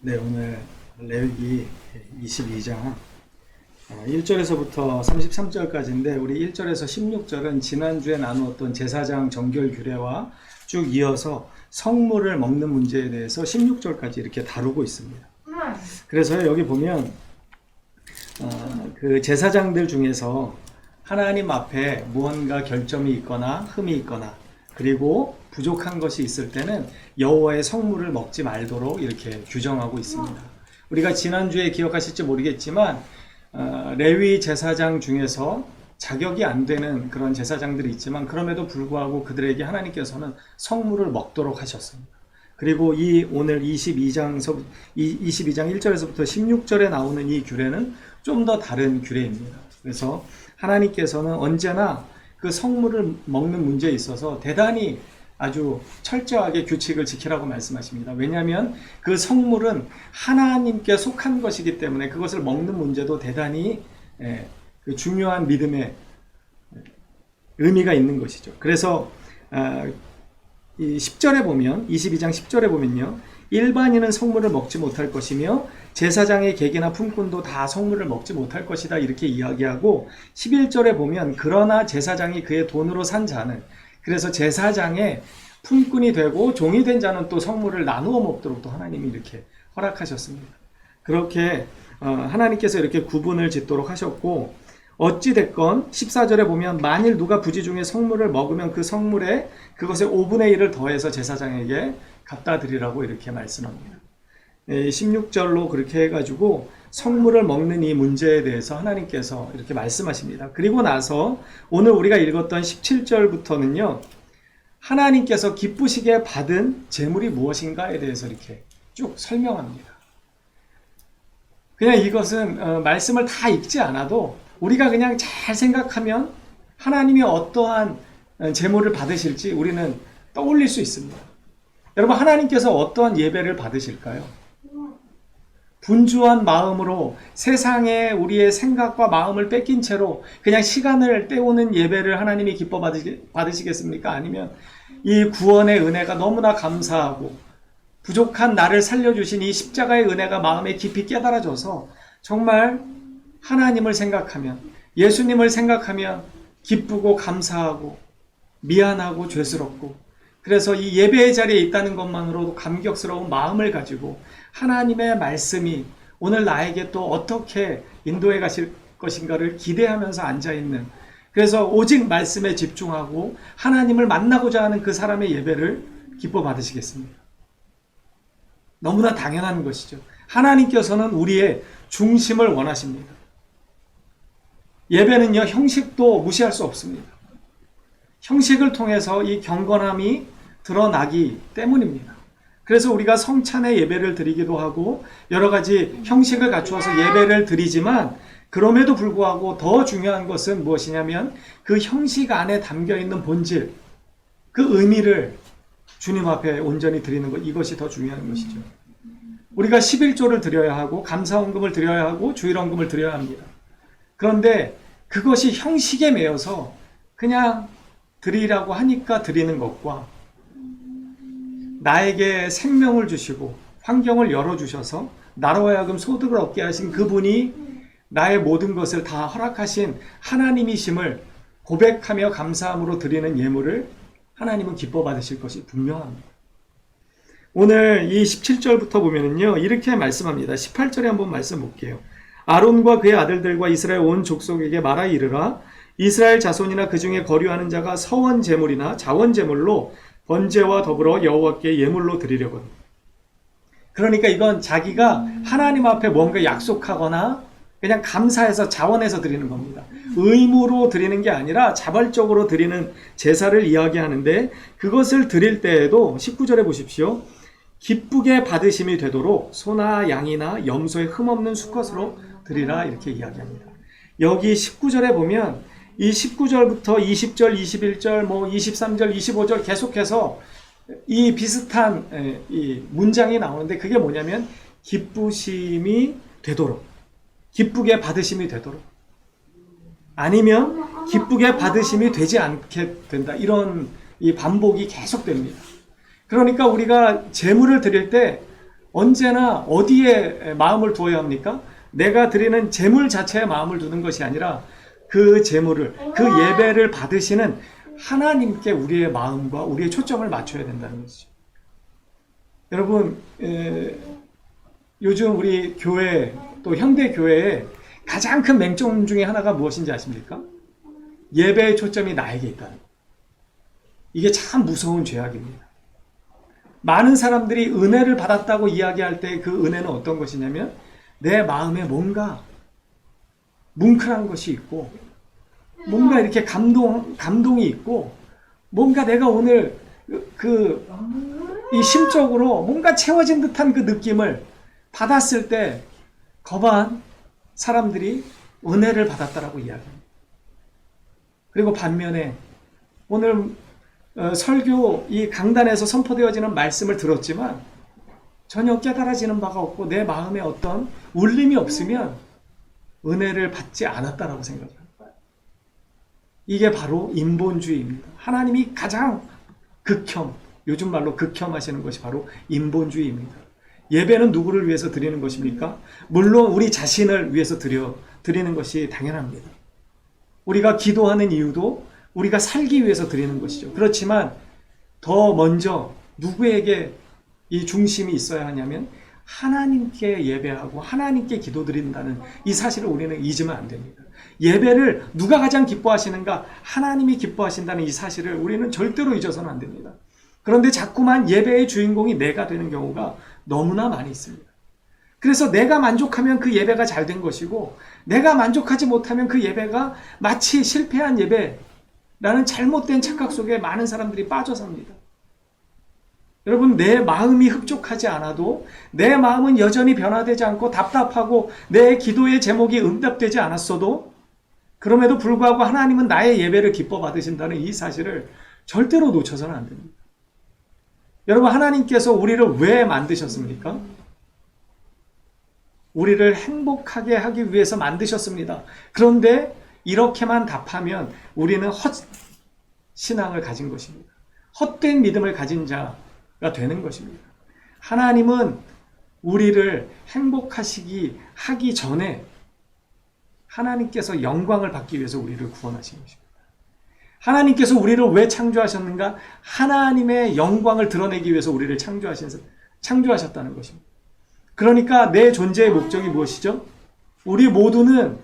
네, 오늘 레위기 22장 1절에서부터 33절까지인데 우리 1절에서 16절은 지난주에 나누었던 제사장 정결 규례와 쭉 이어서 성물을 먹는 문제에 대해서 16절까지 이렇게 다루고 있습니다. 그래서 여기 보면 그 제사장들 중에서 하나님 앞에 무언가 결점이 있거나 흠이 있거나 그리고 부족한 것이 있을 때는 여호와의 성물을 먹지 말도록 이렇게 규정하고 있습니다. 우리가 지난주에 기억하실지 모르겠지만 레위 제사장 중에서 자격이 안 되는 그런 제사장들이 있지만 그럼에도 불구하고 그들에게 하나님께서는 성물을 먹도록 하셨습니다. 그리고 이 오늘 22장 1절에서부터 16절에 나오는 이 규례는 좀 더 다른 규례입니다. 그래서 하나님께서는 언제나 그 성물을 먹는 문제에 있어서 대단히 아주 철저하게 규칙을 지키라고 말씀하십니다. 왜냐하면 그 성물은 하나님께 속한 것이기 때문에 그것을 먹는 문제도 대단히 중요한 믿음의 의미가 있는 것이죠. 그래서 이 10절에 보면 22장 10절에 보면요. 일반인은 성물을 먹지 못할 것이며 제사장의 객이나 품꾼도 다 성물을 먹지 못할 것이다 이렇게 이야기하고 11절에 보면 그러나 제사장이 그의 돈으로 산 자는 그래서 제사장의 품꾼이 되고 종이 된 자는 또 성물을 나누어 먹도록 또 하나님이 이렇게 허락하셨습니다. 그렇게 하나님께서 이렇게 구분을 짓도록 하셨고 어찌됐건 14절에 보면 만일 누가 부지 중에 성물을 먹으면 그 성물에 그것의 5분의 1을 더해서 제사장에게 갖다 드리라고 이렇게 말씀합니다. 16절로 그렇게 해가지고 성물을 먹는 이 문제에 대해서 하나님께서 이렇게 말씀하십니다. 그리고 나서 오늘 우리가 읽었던 17절부터는요. 하나님께서 기쁘시게 받은 제물이 무엇인가에 대해서 이렇게 쭉 설명합니다. 그냥 이것은 말씀을 다 읽지 않아도 우리가 그냥 잘 생각하면 하나님이 어떠한 제물을 받으실지 우리는 떠올릴 수 있습니다. 여러분 하나님께서 어떠한 예배를 받으실까요? 분주한 마음으로 세상에 우리의 생각과 마음을 뺏긴 채로 그냥 시간을 때우는 예배를 하나님이 기뻐 받으시겠습니까? 아니면 이 구원의 은혜가 너무나 감사하고 부족한 나를 살려주신 이 십자가의 은혜가 마음에 깊이 깨달아져서 정말 하나님을 생각하면 예수님을 생각하면 기쁘고 감사하고 미안하고 죄스럽고 그래서 이 예배의 자리에 있다는 것만으로도 감격스러운 마음을 가지고 하나님의 말씀이 오늘 나에게 또 어떻게 인도해 가실 것인가를 기대하면서 앉아있는 그래서 오직 말씀에 집중하고 하나님을 만나고자 하는 그 사람의 예배를 기뻐 받으시겠습니다. 너무나 당연한 것이죠. 하나님께서는 우리의 중심을 원하십니다. 예배는요 형식도 무시할 수 없습니다. 형식을 통해서 이 경건함이 드러나기 때문입니다. 그래서 우리가 성찬의 예배를 드리기도 하고 여러 가지 형식을 갖추어서 예배를 드리지만 그럼에도 불구하고 더 중요한 것은 무엇이냐면 그 형식 안에 담겨있는 본질, 그 의미를 주님 앞에 온전히 드리는 것, 이것이 더 중요한 것이죠. 우리가 11조를 드려야 하고 감사헌금을 드려야 하고 주일헌금을 드려야 합니다. 그런데 그것이 형식에 매여서 그냥 드리라고 하니까 드리는 것과 나에게 생명을 주시고 환경을 열어주셔서 나로 하여금 소득을 얻게 하신 그분이 나의 모든 것을 다 허락하신 하나님이심을 고백하며 감사함으로 드리는 예물을 하나님은 기뻐 받으실 것이 분명합니다. 오늘 이 17절부터 보면은요 이렇게 말씀합니다. 18절에 한번 말씀 볼게요. 아론과 그의 아들들과 이스라엘 온 족속에게 말하 이르라 이스라엘 자손이나 그 중에 거류하는 자가 서원 제물이나 자원 제물로 번제와 더불어 여호와께 예물로 드리려거든. 그러니까 이건 자기가 하나님 앞에 뭔가 약속하거나 그냥 감사해서 자원해서 드리는 겁니다. 의무로 드리는 게 아니라 자발적으로 드리는 제사를 이야기하는데 그것을 드릴 때에도 19절에 보십시오. 기쁘게 받으심이 되도록 소나 양이나 염소의 흠없는 수컷으로 드리라 이렇게 이야기합니다. 여기 19절에 보면 이 19절부터 20절, 21절, 23절, 25절 계속해서 이 비슷한 이 문장이 나오는데 그게 뭐냐면 기쁘심이 되도록 기쁘게 받으심이 되도록 아니면 기쁘게 받으심이 되지 않게 된다 이런 이 반복이 계속됩니다. 그러니까 우리가 제물을 드릴 때 언제나 어디에 마음을 두어야 합니까? 내가 드리는 제물 자체에 마음을 두는 것이 아니라 그 제물을, 그 예배를 받으시는 하나님께 우리의 마음과 우리의 초점을 맞춰야 된다는 것이죠. 여러분, 요즘 우리 교회, 또 현대 교회에 가장 큰 맹점 중에 하나가 무엇인지 아십니까? 예배의 초점이 나에게 있다는 것. 이게 참 무서운 죄악입니다. 많은 사람들이 은혜를 받았다고 이야기할 때 그 은혜는 어떤 것이냐면 내 마음에 뭔가 뭉클한 것이 있고 뭔가 이렇게 감동이 있고 뭔가 내가 오늘 이 심적으로 뭔가 채워진 듯한 그 느낌을 받았을 때 거반 사람들이 은혜를 받았다라고 이야기합니다. 그리고 반면에 오늘 설교 이 강단에서 선포되어지는 말씀을 들었지만 전혀 깨달아지는 바가 없고 내 마음에 어떤 울림이 없으면 은혜를 받지 않았다라고 생각합니다. 이게 바로 인본주의입니다. 하나님이 가장 요즘 말로 극혐하시는 것이 바로 인본주의입니다. 예배는 누구를 위해서 드리는 것입니까? 물론 우리 자신을 위해서 드리는 것이 당연합니다. 우리가 기도하는 이유도 우리가 살기 위해서 드리는 것이죠. 그렇지만 더 먼저 누구에게 이 중심이 있어야 하냐면 하나님께 예배하고 하나님께 기도드린다는 이 사실을 우리는 잊으면 안 됩니다. 예배를 누가 가장 기뻐하시는가? 하나님이 기뻐하신다는 이 사실을 우리는 절대로 잊어서는 안 됩니다. 그런데 자꾸만 예배의 주인공이 내가 되는 경우가 너무나 많이 있습니다. 그래서 내가 만족하면 그 예배가 잘 된 것이고 내가 만족하지 못하면 그 예배가 마치 실패한 예배라는 잘못된 착각 속에 많은 사람들이 빠져 삽니다. 여러분, 내 마음이 흡족하지 않아도 내 마음은 여전히 변화되지 않고 답답하고 내 기도의 제목이 응답되지 않았어도 그럼에도 불구하고 하나님은 나의 예배를 기뻐 받으신다는 이 사실을 절대로 놓쳐서는 안 됩니다. 여러분, 하나님께서 우리를 왜 만드셨습니까? 우리를 행복하게 하기 위해서 만드셨습니다. 그런데 이렇게만 답하면 우리는 헛신앙을 가진 것입니다. 헛된 믿음을 가진 자가 되는 것입니다. 하나님은 우리를 하기 전에 하나님께서 영광을 받기 위해서 우리를 구원하신 것입니다. 하나님께서 우리를 왜 창조하셨는가? 하나님의 영광을 드러내기 위해서 우리를 창조하셨다는 것입니다. 그러니까 내 존재의 목적이 무엇이죠? 우리 모두는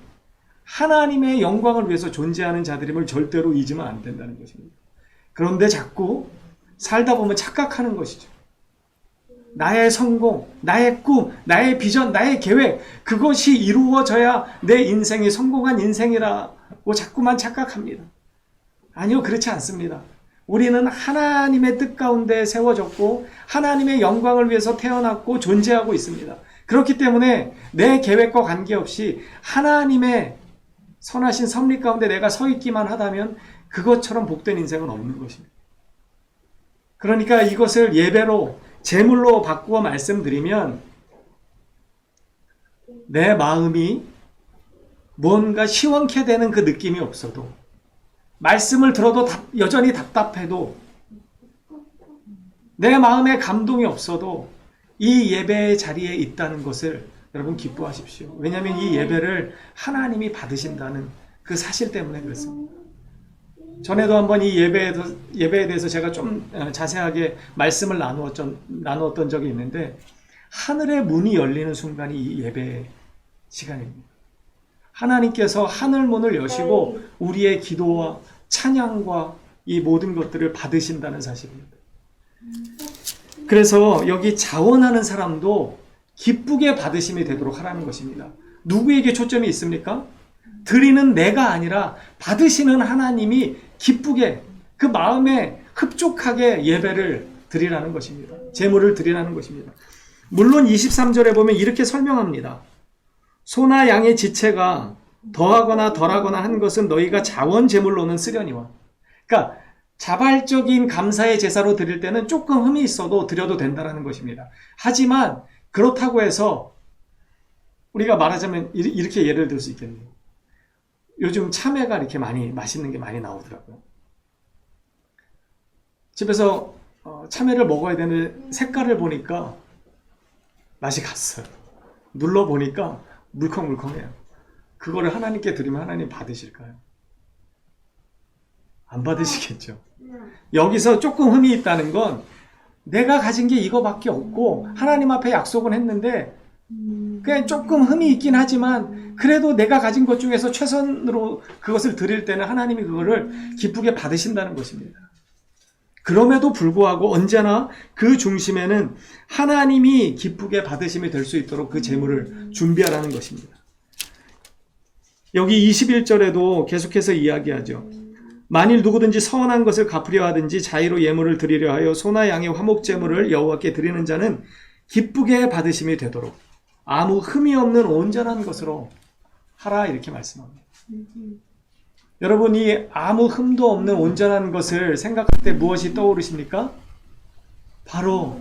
하나님의 영광을 위해서 존재하는 자들임을 절대로 잊으면 안 된다는 것입니다. 그런데 자꾸 살다 보면 착각하는 것이죠. 나의 성공, 나의 꿈, 나의 비전, 나의 계획, 그것이 이루어져야 내 인생이 성공한 인생이라고 자꾸만 착각합니다. 아니요, 그렇지 않습니다. 우리는 하나님의 뜻 가운데 세워졌고 하나님의 영광을 위해서 태어났고 존재하고 있습니다. 그렇기 때문에 내 계획과 관계없이 하나님의 선하신 섭리 가운데 내가 서 있기만 하다면 그것처럼 복된 인생은 없는 것입니다. 그러니까 이것을 예배로 제물로 바꾸어 말씀드리면 내 마음이 뭔가 시원케 되는 그 느낌이 없어도 말씀을 들어도 여전히 답답해도 내 마음에 감동이 없어도 이 예배의 자리에 있다는 것을 여러분 기뻐하십시오. 왜냐하면 이 예배를 하나님이 받으신다는 그 사실 때문에 그렇습니다. 전에도 한번 이 예배에 대해서 제가 좀 자세하게 말씀을 나누었던 적이 있는데 하늘의 문이 열리는 순간이 이 예배의 시간입니다. 하나님께서 하늘 문을 여시고 우리의 기도와 찬양과 이 모든 것들을 받으신다는 사실입니다. 그래서 여기 자원하는 사람도 기쁘게 받으심이 되도록 하라는 것입니다. 누구에게 초점이 있습니까? 드리는 내가 아니라 받으시는 하나님이 기쁘게 그 마음에 흡족하게 예배를 드리라는 것입니다. 제물을 드리라는 것입니다. 물론 23절에 보면 이렇게 설명합니다. 소나 양의 지체가 더하거나 덜하거나 한 것은 너희가 자원 제물로는 쓰려니와. 그러니까 자발적인 감사의 제사로 드릴 때는 조금 흠이 있어도 드려도 된다는 것입니다. 하지만 그렇다고 해서 우리가 말하자면 이렇게 예를 들 수 있겠네요. 요즘 참외가 이렇게 맛있는 게 많이 나오더라고요. 집에서 참외를 먹어야 되는 색깔을 보니까 맛이 갔어요. 눌러보니까 물컹물컹해요. 그거를 하나님께 드리면 하나님 받으실까요? 안 받으시겠죠. 여기서 조금 흠이 있다는 건 내가 가진 게 이거밖에 없고 하나님 앞에 약속은 했는데 그냥 조금 흠이 있긴 하지만 그래도 내가 가진 것 중에서 최선으로 그것을 드릴 때는 하나님이 그거를 기쁘게 받으신다는 것입니다. 그럼에도 불구하고 언제나 그 중심에는 하나님이 기쁘게 받으심이 될 수 있도록 그 재물을 준비하라는 것입니다. 여기 21절에도 계속해서 이야기하죠. 만일 누구든지 선한 것을 갚으려 하든지 자의로 예물을 드리려 하여 소나 양의 화목 제물을 여호와께 드리는 자는 기쁘게 받으심이 되도록 아무 흠이 없는 온전한 것으로 하라 이렇게 말씀합니다. 여러분이 아무 흠도 없는 온전한 것을 생각할 때 무엇이 떠오르십니까? 바로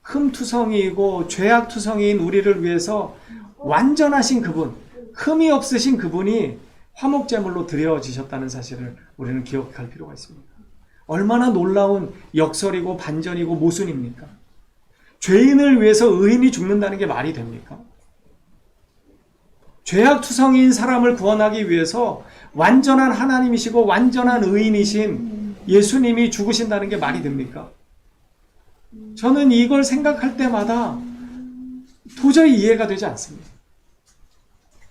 흠투성이이고 죄악투성이인 우리를 위해서 완전하신 그분, 흠이 없으신 그분이 화목제물로 드려지셨다는 사실을 우리는 기억할 필요가 있습니다. 얼마나 놀라운 역설이고 반전이고 모순입니까? 죄인을 위해서 의인이 죽는다는 게 말이 됩니까? 죄악투성이인 사람을 구원하기 위해서 완전한 하나님이시고 완전한 의인이신 예수님이 죽으신다는 게 말이 됩니까? 저는 이걸 생각할 때마다 도저히 이해가 되지 않습니다.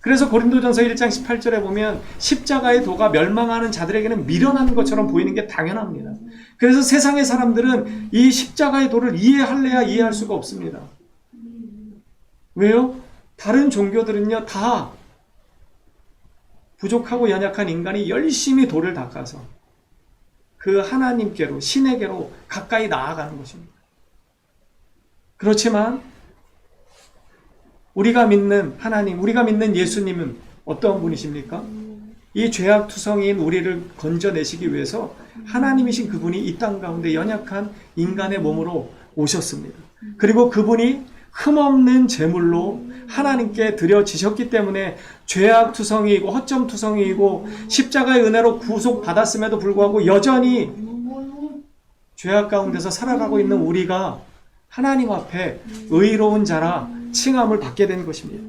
그래서 고린도전서 1장 18절에 보면 십자가의 도가 멸망하는 자들에게는 미련한 것처럼 보이는 게 당연합니다. 그래서 세상의 사람들은 이 십자가의 도를 이해할래야 이해할 수가 없습니다. 왜요? 다른 종교들은요 다 부족하고 연약한 인간이 열심히 도를 닦아서 그 하나님께로 신에게로 가까이 나아가는 것입니다. 그렇지만 우리가 믿는 하나님, 우리가 믿는 예수님은 어떤 분이십니까? 이 죄악투성이인 우리를 건져내시기 위해서 하나님이신 그분이 이 땅 가운데 연약한 인간의 몸으로 오셨습니다. 그리고 그분이 흠없는 제물로 하나님께 드려지셨기 때문에 죄악투성이이고 허점투성이이고 십자가의 은혜로 구속받았음에도 불구하고 여전히 죄악 가운데서 살아가고 있는 우리가 하나님 앞에 의로운 자라 칭함을 받게 된 것입니다.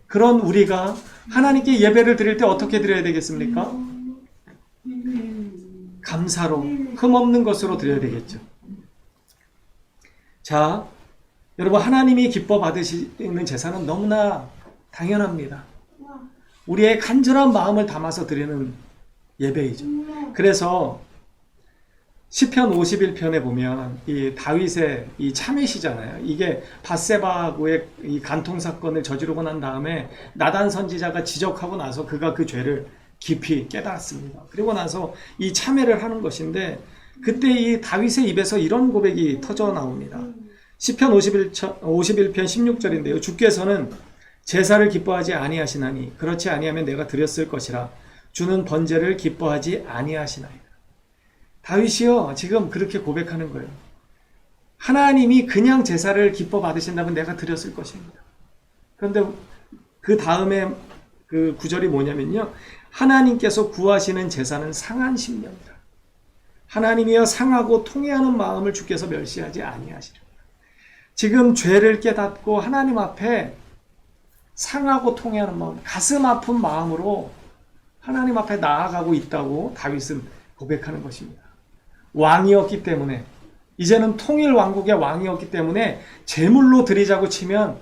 그런 우리가 하나님께 예배를 드릴 때 어떻게 드려야 되겠습니까? 감사로 흠없는 것으로 드려야 되겠죠. 자, 여러분 하나님이 기뻐 받으시는 제사는 너무나 당연합니다. 우리의 간절한 마음을 담아서 드리는 예배이죠. 그래서 시편 51편에 보면 이 다윗의 이 참회시잖아요. 이게 밧세바하고의 이 간통 사건을 저지르고 난 다음에 나단 선지자가 지적하고 나서 그가 그 죄를 깊이 깨달았습니다. 그리고 나서 이 참회를 하는 것인데 그때 이 다윗의 입에서 이런 고백이 터져 나옵니다. 시편 51편 16절인데요. 주께서는 제사를 기뻐하지 아니하시나니 그렇지 아니하면 내가 드렸을 것이라 주는 번제를 기뻐하지 아니하시나이다. 다윗이요 지금 그렇게 고백하는 거예요. 하나님이 그냥 제사를 기뻐 받으신다면 내가 드렸을 것입니다. 그런데 그 다음에 그 구절이 뭐냐면요. 하나님께서 구하시는 제사는 상한 심령이라. 하나님이여 상하고 통회하는 마음을 주께서 멸시하지 아니하시리라. 지금 죄를 깨닫고 하나님 앞에 상하고 통회하는 마음, 가슴 아픈 마음으로 하나님 앞에 나아가고 있다고 다윗은 고백하는 것입니다. 왕이었기 때문에 이제는 통일 왕국의 왕이었기 때문에 제물로 드리자고 치면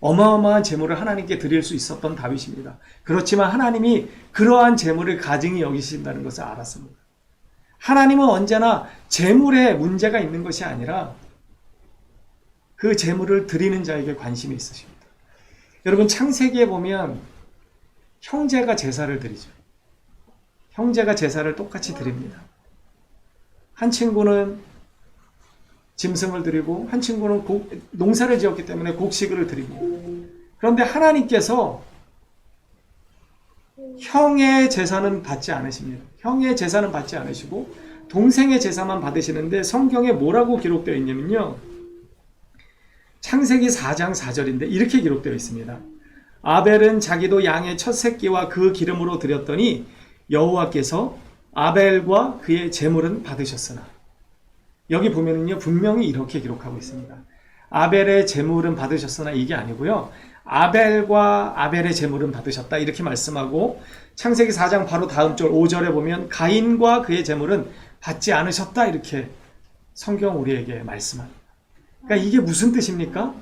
어마어마한 제물을 하나님께 드릴 수 있었던 다윗입니다. 그렇지만 하나님이 그러한 제물을 가증히 여기신다는 것을 알았습니다. 하나님은 언제나 제물에 문제가 있는 것이 아니라 그 제물을 드리는 자에게 관심이 있으십니다. 여러분 창세기에 보면 형제가 제사를 드리죠. 형제가 제사를 똑같이 드립니다. 한 친구는 짐승을 드리고 한 친구는 농사를 지었기 때문에 곡식을 드립니다. 그런데 하나님께서 형의 제사는 받지 않으십니다. 형의 제사는 받지 않으시고 동생의 제사만 받으시는데 성경에 뭐라고 기록되어 있냐면요. 창세기 4장 4절인데 이렇게 기록되어 있습니다. 아벨은 자기도 양의 첫 새끼와 그 기름으로 드렸더니 여호와께서 아벨과 그의 제물은 받으셨으나 여기 보면은요 분명히 이렇게 기록하고 있습니다. 아벨의 제물은 받으셨으나 이게 아니고요. 아벨과 아벨의 제물은 받으셨다 이렇게 말씀하고 창세기 4장 바로 다음 절 5절에 보면 가인과 그의 제물은 받지 않으셨다 이렇게 성경 우리에게 말씀합니다. 그러니까 이게 무슨 뜻입니까?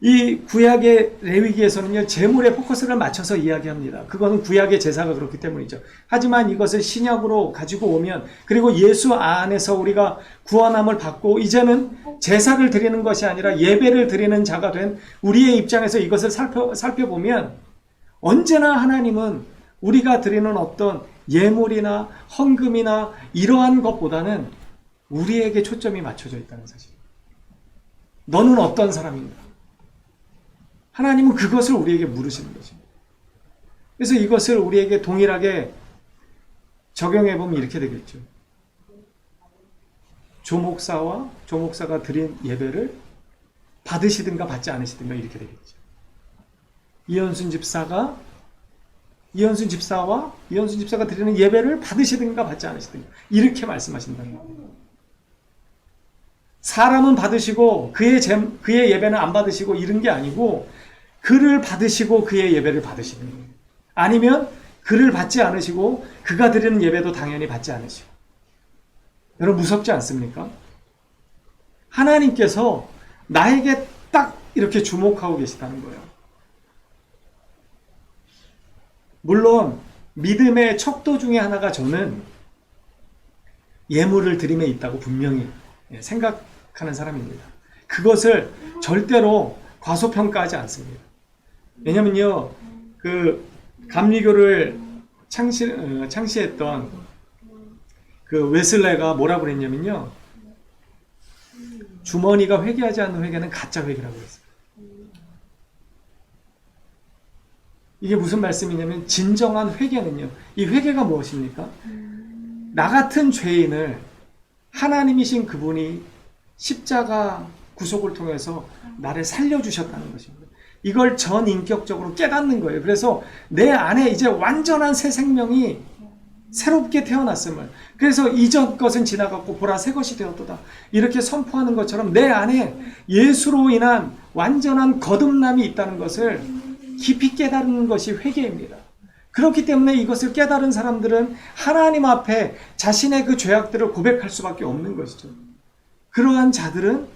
이 구약의 레위기에서는요, 제물에 포커스를 맞춰서 이야기합니다. 그거는 구약의 제사가 그렇기 때문이죠. 하지만 이것을 신약으로 가지고 오면, 그리고 예수 안에서 우리가 구원함을 받고, 이제는 제사를 드리는 것이 아니라 예배를 드리는 자가 된 우리의 입장에서 이것을 살펴보면, 언제나 하나님은 우리가 드리는 어떤 예물이나 헌금이나 이러한 것보다는 우리에게 초점이 맞춰져 있다는 사실. 너는 어떤 사람인가? 하나님은 그것을 우리에게 물으시는 것입니다. 그래서 이것을 우리에게 동일하게 적용해 보면 이렇게 되겠죠. 조목사가 드린 예배를 받으시든가 받지 않으시든가 이렇게 되겠죠. 이현순 집사가 드리는 예배를 받으시든가 받지 않으시든가 이렇게 말씀하신다는 겁니다. 사람은 받으시고 그의 예배는 안 받으시고 이런 게 아니고 그를 받으시고 그의 예배를 받으시는 거예요. 아니면 그를 받지 않으시고 그가 드리는 예배도 당연히 받지 않으시고. 여러분 무섭지 않습니까? 하나님께서 나에게 딱 이렇게 주목하고 계시다는 거예요. 물론 믿음의 척도 중에 하나가 저는 예물을 드림에 있다고 분명히 생각하는 사람입니다. 그것을 절대로 과소평가하지 않습니다. 왜냐면요, 그 감리교를 창시했던 그 웨슬레가 뭐라고 그랬냐면요, 주머니가 회개하지 않는 회개는 가짜 회개라고 했어요. 이게 무슨 말씀이냐면 진정한 회개는요, 이 회개가 무엇입니까? 나 같은 죄인을 하나님이신 그분이 십자가 구속을 통해서 나를 살려주셨다는 것입니다. 이걸 전인격적으로 깨닫는 거예요. 그래서 내 안에 이제 완전한 새 생명이 새롭게 태어났음을, 그래서 이전 것은 지나갔고 보라 새 것이 되었도다 이렇게 선포하는 것처럼 내 안에 예수로 인한 완전한 거듭남이 있다는 것을 깊이 깨닫는 것이 회개입니다. 그렇기 때문에 이것을 깨달은 사람들은 하나님 앞에 자신의 그 죄악들을 고백할 수밖에 없는 것이죠. 그러한 자들은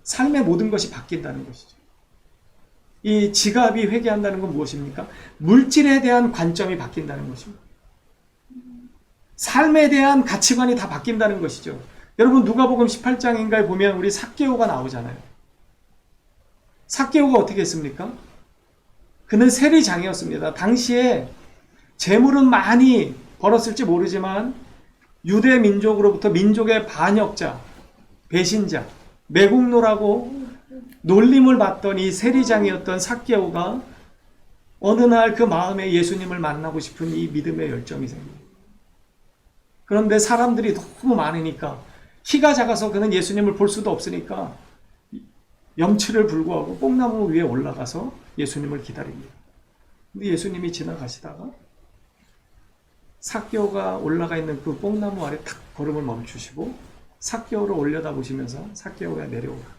삶의 모든 것이 바뀐다는 것이죠. 이 지갑이 회개한다는 건 무엇입니까? 물질에 대한 관점이 바뀐다는 것입니다. 삶에 대한 가치관이 다 바뀐다는 것이죠. 여러분 누가복음 18장인가에 보면 우리 삭개오가 나오잖아요. 삭개오가 어떻게 했습니까? 그는 세리장이었습니다. 당시에 재물은 많이 벌었을지 모르지만 유대 민족으로부터 민족의 반역자, 배신자, 매국노라고 놀림을 받던 이 세리장이었던 삭개오가 어느 날 그 마음에 예수님을 만나고 싶은 이 믿음의 열정이 생깁니다. 그런데 사람들이 너무 많으니까, 키가 작아서 그는 예수님을 볼 수도 없으니까 염치를 불구하고 뽕나무 위에 올라가서 예수님을 기다립니다. 근데 예수님이 지나가시다가 삭개오가 올라가 있는 그 뽕나무 아래 탁 걸음을 멈추시고 삭개오를 올려다보시면서 삭개오야 내려오라.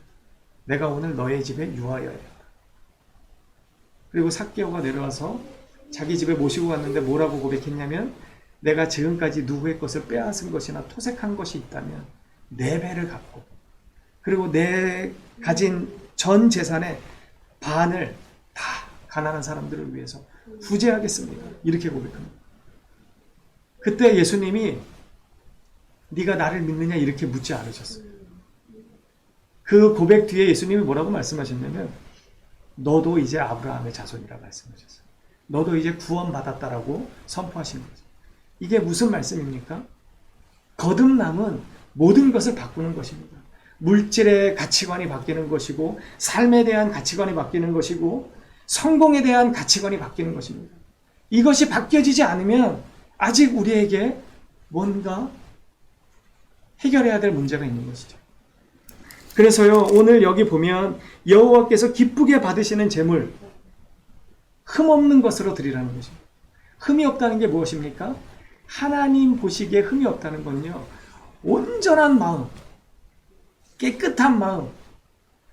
내가 오늘 너의 집에 유하여야겠다. 그리고 삭개오가 내려와서 자기 집에 모시고 갔는데 뭐라고 고백했냐면, 내가 지금까지 누구의 것을 빼앗은 것이나 토색한 것이 있다면 4배를 갚고, 그리고 내 가진 전 재산의 반을 다 가난한 사람들을 위해서 후재하겠습니다. 이렇게 고백합니다. 그때 예수님이 네가 나를 믿느냐 이렇게 묻지 않으셨어요. 그 고백 뒤에 예수님이 뭐라고 말씀하셨냐면, 너도 이제 아브라함의 자손이라 말씀하셨어요. 너도 이제 구원받았다라고 선포하신 거죠. 이게 무슨 말씀입니까? 거듭남은 모든 것을 바꾸는 것입니다. 물질의 가치관이 바뀌는 것이고, 삶에 대한 가치관이 바뀌는 것이고, 성공에 대한 가치관이 바뀌는 것입니다. 이것이 바뀌어지지 않으면 아직 우리에게 뭔가 해결해야 될 문제가 있는 것이죠. 그래서요, 오늘 여기 보면 여호와께서 기쁘게 받으시는 제물, 흠없는 것으로 드리라는 것입니다. 흠이 없다는 게 무엇입니까? 하나님 보시기에 흠이 없다는 건요, 온전한 마음, 깨끗한 마음,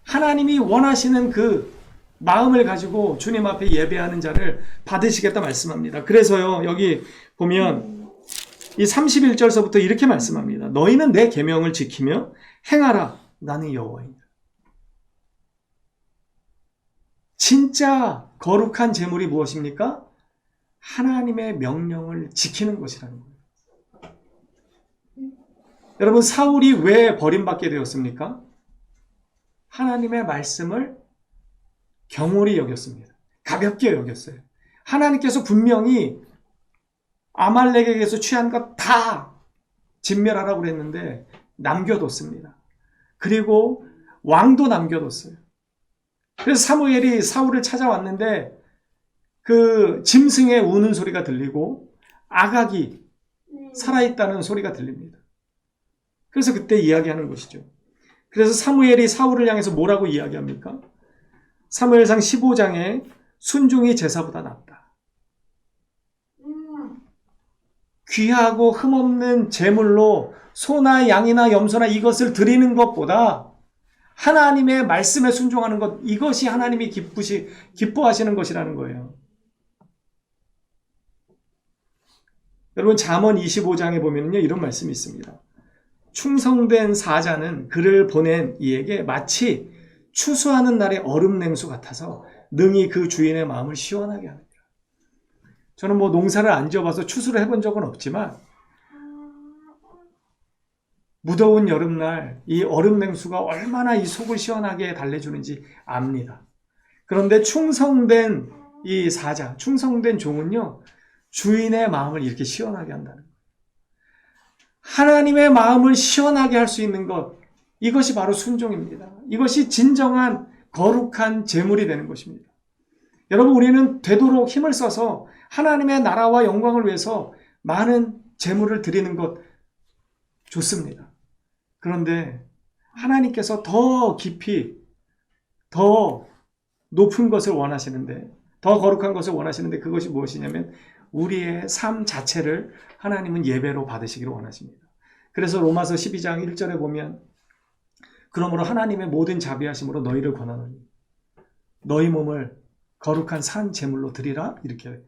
하나님이 원하시는 그 마음을 가지고 주님 앞에 예배하는 자를 받으시겠다 말씀합니다. 그래서요, 여기 보면 이 31절서부터 이렇게 말씀합니다. 너희는 내 계명을 지키며 행하라. 나는 여호와이니라. 진짜 거룩한 제물이 무엇입니까? 하나님의 명령을 지키는 것이라는 거예요. 여러분, 사울이 왜 버림받게 되었습니까? 하나님의 말씀을 경홀히 여겼습니다. 가볍게 여겼어요. 하나님께서 분명히 아말렉에게서 취한 것 다 진멸하라고 그랬는데 남겨뒀습니다. 그리고 왕도 남겨뒀어요. 그래서 사무엘이 사울을 찾아왔는데 그 짐승의 우는 소리가 들리고 아각이 살아있다는 소리가 들립니다. 그래서 그때 이야기하는 것이죠. 그래서 사무엘이 사울을 향해서 뭐라고 이야기합니까? 사무엘상 15장에 순종이 제사보다 낫다. 귀하고 흠없는 제물로 소나 양이나 염소나 이것을 드리는 것보다 하나님의 말씀에 순종하는 것, 이것이 하나님이 기뻐하시는 것이라는 거예요. 여러분, 잠언 25장에 보면요, 이런 말씀이 있습니다. 충성된 사자는 그를 보낸 이에게 마치 추수하는 날의 얼음 냉수 같아서 능히 그 주인의 마음을 시원하게 하느니라. 저는 뭐 농사를 안 지어봐서 추수를 해본 적은 없지만 무더운 여름날 이 얼음 냉수가 얼마나 이 속을 시원하게 달래주는지 압니다. 그런데 충성된 이 사자, 충성된 종은요, 주인의 마음을 이렇게 시원하게 한다는 거예요. 하나님의 마음을 시원하게 할 수 있는 것, 이것이 바로 순종입니다. 이것이 진정한 거룩한 제물이 되는 것입니다. 여러분, 우리는 되도록 힘을 써서 하나님의 나라와 영광을 위해서 많은 제물을 드리는 것 좋습니다. 그런데 하나님께서 더 깊이, 더 높은 것을 원하시는데, 더 거룩한 것을 원하시는데 그것이 무엇이냐면 우리의 삶 자체를 하나님은 예배로 받으시기를 원하십니다. 그래서 로마서 12장 1절에 보면 그러므로 하나님의 모든 자비하심으로 너희를 권하노니 너희 몸을 거룩한 산 제물로 드리라, 이렇게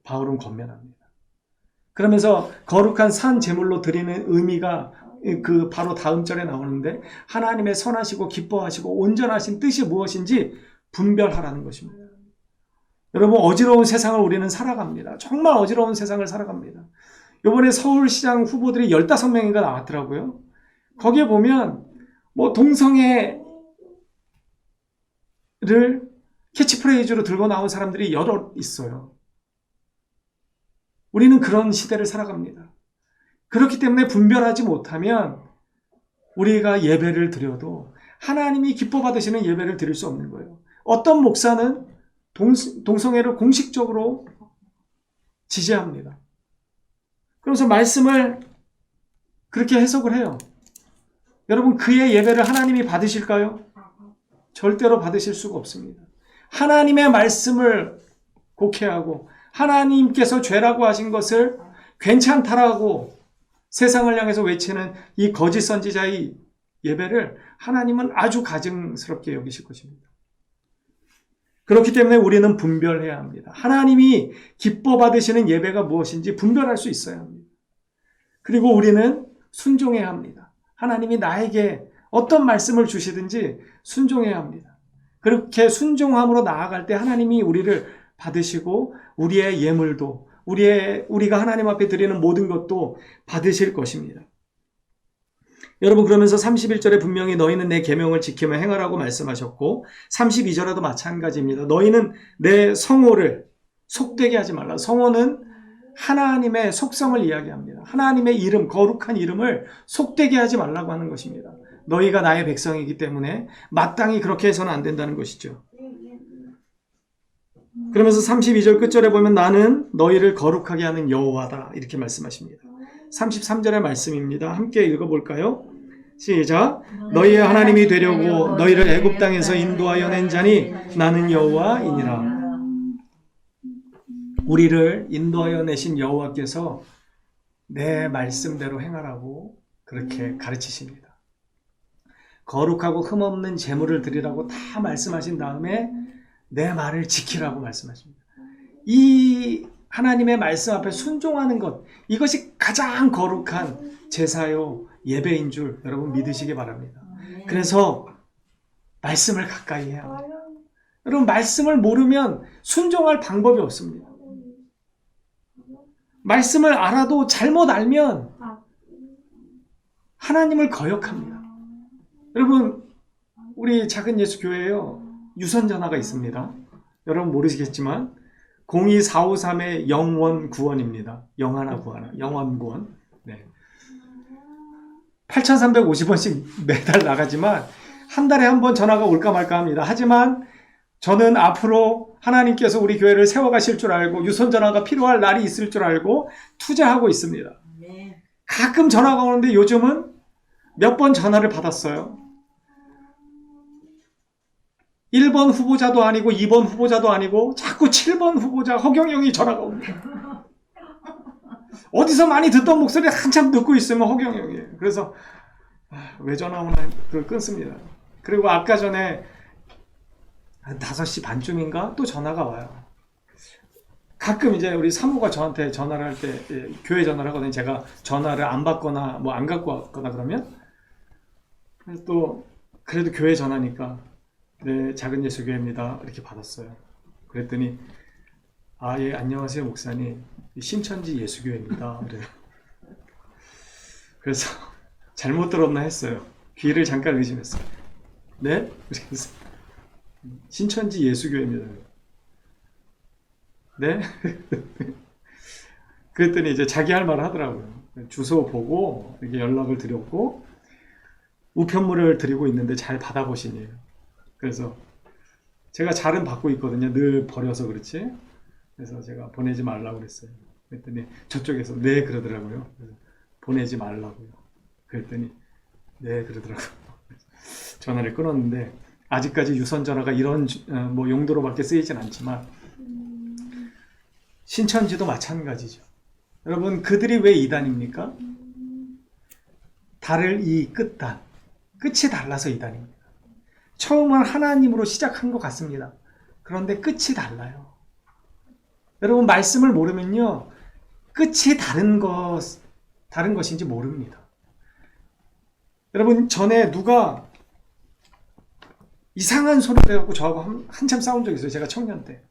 바울은 권면합니다. 그러면서 거룩한 산 제물로 드리는 의미가 그 바로 다음 절에 나오는데 하나님의 선하시고 기뻐하시고 온전하신 뜻이 무엇인지 분별하라는 것입니다. 여러분, 어지러운 세상을 우리는 살아갑니다. 정말 어지러운 세상을 살아갑니다. 이번에 서울시장 후보들이 15명인가 나왔더라고요. 거기에 보면 뭐 동성애를 캐치프레이즈로 들고 나온 사람들이 여러 있어요. 우리는 그런 시대를 살아갑니다. 그렇기 때문에 분별하지 못하면 우리가 예배를 드려도 하나님이 기뻐 받으시는 예배를 드릴 수 없는 거예요. 어떤 목사는 동성애를 공식적으로 지지합니다. 그래서 말씀을 그렇게 해석을 해요. 여러분, 그의 예배를 하나님이 받으실까요? 절대로 받으실 수가 없습니다. 하나님의 말씀을 곡해하고 하나님께서 죄라고 하신 것을 괜찮다라고 세상을 향해서 외치는 이 거짓 선지자의 예배를 하나님은 아주 가증스럽게 여기실 것입니다. 그렇기 때문에 우리는 분별해야 합니다. 하나님이 기뻐 받으시는 예배가 무엇인지 분별할 수 있어야 합니다. 그리고 우리는 순종해야 합니다. 하나님이 나에게 어떤 말씀을 주시든지 순종해야 합니다. 그렇게 순종함으로 나아갈 때 하나님이 우리를 받으시고 우리의 예물도 우리가 하나님 앞에 드리는 모든 것도 받으실 것입니다. 여러분, 그러면서 31절에 분명히 너희는 내 계명을 지키며 행하라고 말씀하셨고 32절에도 마찬가지입니다. 너희는 내 성호를 속되게 하지 말라. 성호는 하나님의 속성을 이야기합니다. 하나님의 이름, 거룩한 이름을 속되게 하지 말라고 하는 것입니다. 너희가 나의 백성이기 때문에 마땅히 그렇게 해서는 안 된다는 것이죠. 그러면서 32절 끝절에 보면 나는 너희를 거룩하게 하는 여호와다, 이렇게 말씀하십니다. 33절의 말씀입니다. 함께 읽어볼까요? 시작. 너희의 하나님이 되려고 너희를 애굽 땅에서 인도하여 낸 자니 나는 여호와이니라. 우리를 인도하여 내신 여호와께서 내 말씀대로 행하라고 그렇게 가르치십니다. 거룩하고 흠없는 제물을 드리라고 다 말씀하신 다음에 내 말을 지키라고 말씀하십니다. 이 하나님의 말씀 앞에 순종하는 것, 이것이 가장 거룩한 제사요 예배인 줄 여러분 믿으시기 바랍니다. 그래서 말씀을 가까이 해야 합니다. 여러분 말씀을 모르면 순종할 방법이 없습니다. 말씀을 알아도 잘못 알면 하나님을 거역합니다. 여러분 우리 작은 예수교회에요 유선전화가 있습니다. 여러분 모르시겠지만 02453의 영원구원입니다. 영하나 구하나 영원구원. 네. 8,350원씩 매달 나가지만 한 달에 한 번 전화가 올까 말까 합니다. 하지만 저는 앞으로 하나님께서 우리 교회를 세워가실 줄 알고 유선전화가 필요할 날이 있을 줄 알고 투자하고 있습니다. 가끔 전화가 오는데 요즘은 몇 번 전화를 받았어요. 1번 후보자도 아니고 2번 후보자도 아니고 자꾸 7번 후보자 허경영이 전화가 옵니다. 어디서 많이 듣던 목소리 한참 듣고 있으면 허경영이에요. 그래서 왜 전화 오나 그걸 끊습니다. 그리고 아까 전에 한 5시 반쯤인가 또 전화가 와요. 가끔 이제 우리 사모가 저한테 전화를 할 때 교회 전화를 하거든요. 제가 전화를 안 받거나 뭐 안 갖고 왔거나 그러면 또 그래도 교회 전화니까 네, 작은 예수교회입니다. 이렇게 받았어요. 그랬더니 예, 안녕하세요 목사님. 신천지 예수교회입니다. 그래요. 그래서 잘못 들었나 했어요. 귀를 잠깐 의심했어요. 네? 그래서 신천지 예수교회입니다. 네? 그랬더니 이제 자기 할 말을 하더라고요. 주소 보고 이렇게 연락을 드렸고 우편물을 드리고 있는데 잘 받아보시니. 그래서 제가 잘은 받고 있거든요. 늘 버려서 그렇지. 그래서 제가 보내지 말라고 그랬어요. 그랬더니 저쪽에서 네 그러더라고요. 그래서 보내지 말라고요. 그랬더니 네 그러더라고요. 전화를 끊었는데 아직까지 유선전화가 이런 뭐 용도로밖에 쓰이진 않지만 신천지도 마찬가지죠. 여러분 그들이 왜 이단입니까? 달을 이 끝단, 끝이 달라서 이단입니다. 처음은 하나님으로 시작한 것 같습니다. 그런데 끝이 달라요. 여러분 말씀을 모르면요 끝이 다른 것인지 모릅니다. 여러분 전에 누가 이상한 소리를 해갖고 저하고 한참 싸운 적이 있어요. 제가 청년 때.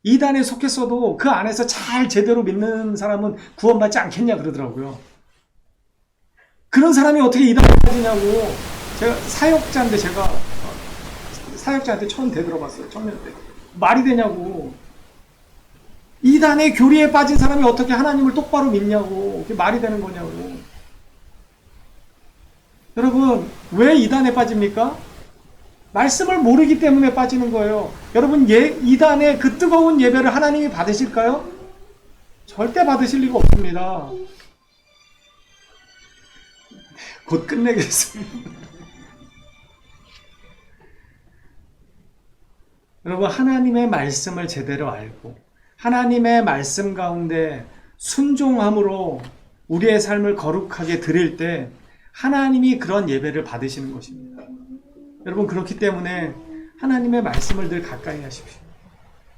이단에 속했어도 그 안에서 잘 제대로 믿는 사람은 구원받지 않겠냐 그러더라고요. 그런 사람이 어떻게 이단에 빠지냐고. 제가 사역자인데 제가 사역자한테 처음 되들어봤어요. 청년 때. 말이 되냐고. 이단의 교리에 빠진 사람이 어떻게 하나님을 똑바로 믿냐고. 그게 말이 되는 거냐고. 여러분 왜 이단에 빠집니까? 말씀을 모르기 때문에 빠지는 거예요. 여러분 이단의 그 뜨거운 예배를 하나님이 받으실까요? 절대 받으실 리가 없습니다. 곧 끝내겠습니다. 여러분 하나님의 말씀을 제대로 알고 하나님의 말씀 가운데 순종함으로 우리의 삶을 거룩하게 드릴 때 하나님이 그런 예배를 받으시는 것입니다. 여러분 그렇기 때문에 하나님의 말씀을 늘 가까이 하십시오.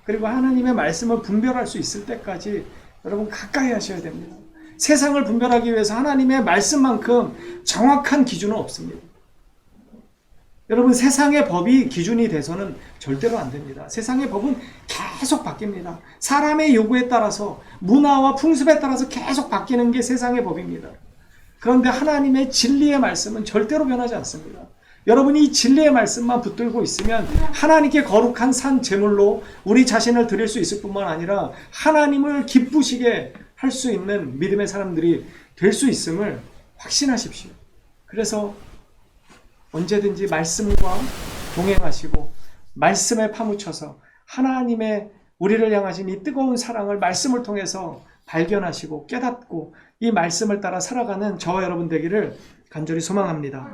그리고 하나님의 말씀을 분별할 수 있을 때까지 여러분 가까이 하셔야 됩니다. 세상을 분별하기 위해서 하나님의 말씀만큼 정확한 기준은 없습니다. 여러분 세상의 법이 기준이 돼서는 절대로 안 됩니다. 세상의 법은 계속 바뀝니다. 사람의 요구에 따라서 문화와 풍습에 따라서 계속 바뀌는 게 세상의 법입니다. 그런데 하나님의 진리의 말씀은 절대로 변하지 않습니다. 여러분이 이 진리의 말씀만 붙들고 있으면 하나님께 거룩한 산 제물로 우리 자신을 드릴 수 있을 뿐만 아니라 하나님을 기쁘시게 할 수 있는 믿음의 사람들이 될 수 있음을 확신하십시오. 그래서 언제든지 말씀과 동행하시고 말씀에 파묻혀서 하나님의 우리를 향하신 이 뜨거운 사랑을 말씀을 통해서 발견하시고 깨닫고 이 말씀을 따라 살아가는 저와 여러분 되기를 간절히 소망합니다.